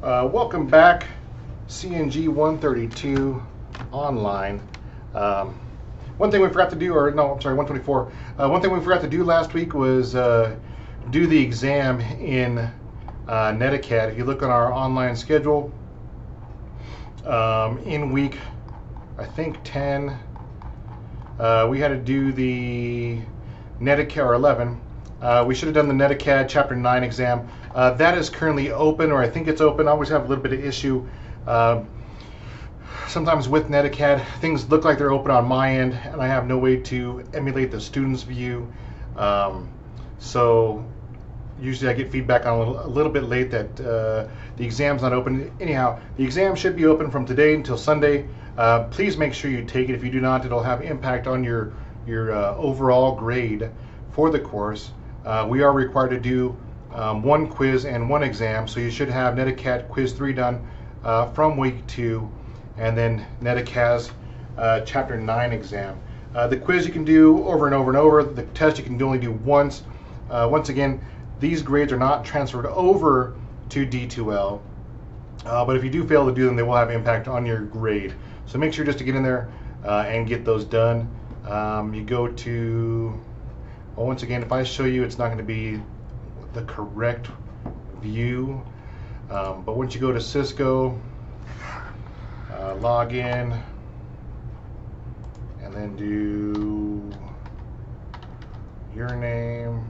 Welcome back, CNG 132 online. One thing we forgot to do, or no, I'm sorry, 124. One thing we forgot to do last week was do the exam in Netacad. If you look on our online schedule, in week, I think 10, we had to do the Netacad, or 11. We should have done the Netacad Chapter 9 exam. That is currently open, or I think it's open. I always have a little bit of issue. Sometimes with Netacad, things look like they're open on my end, and I have no way to emulate the student's view. So usually I get feedback on a little bit late that the exam's not open. Anyhow, the exam should be open from today until Sunday. Please make sure you take it. If you do not, it'll have impact on your overall grade for the course. We are required to do one quiz and one exam, so you should have Netacad Quiz 3 done from week 2, and then Netacad's Chapter 9 exam. The quiz you can do over and over and over. The test you can only do once. Once again, these grades are not transferred over to D2L, but if you do fail to do them, they will have impact on your grade. So make sure just to get in there and get those done. You go to, well, once again, if I show you, it's not going to be the correct view, but once you go to Cisco, log in, and then do your name,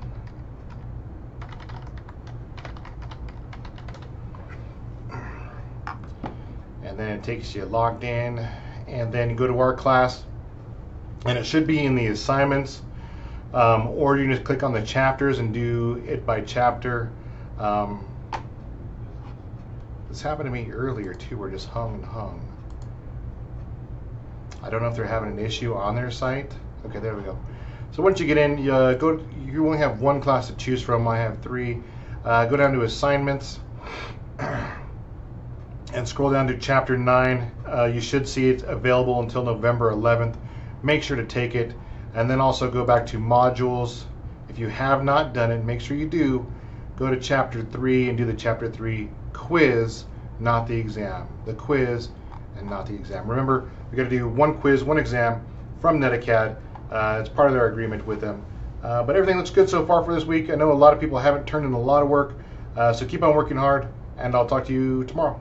and then it takes you logged in, and then you go to our class, and it should be in the assignments, or you can just click on the chapters and do it by chapter. This happened to me earlier too, where it just hung and hung. I don't know if they're having an issue on their site. Okay, there we go. So once you get in, you only have one class to choose from. I have 3. Go down to assignments and scroll down to chapter 9. You should see it available until November 11th. Make sure to take it, and then also go back to modules. If you have not done it, make sure you do. Go to chapter 3 and do the chapter 3 quiz, not the exam. The quiz and not the exam. Remember, we got to do one quiz, one exam from Netacad. It's part of their agreement with them. But everything looks good so far for this week. I know a lot of people haven't turned in a lot of work, so keep on working hard, and I'll talk to you tomorrow.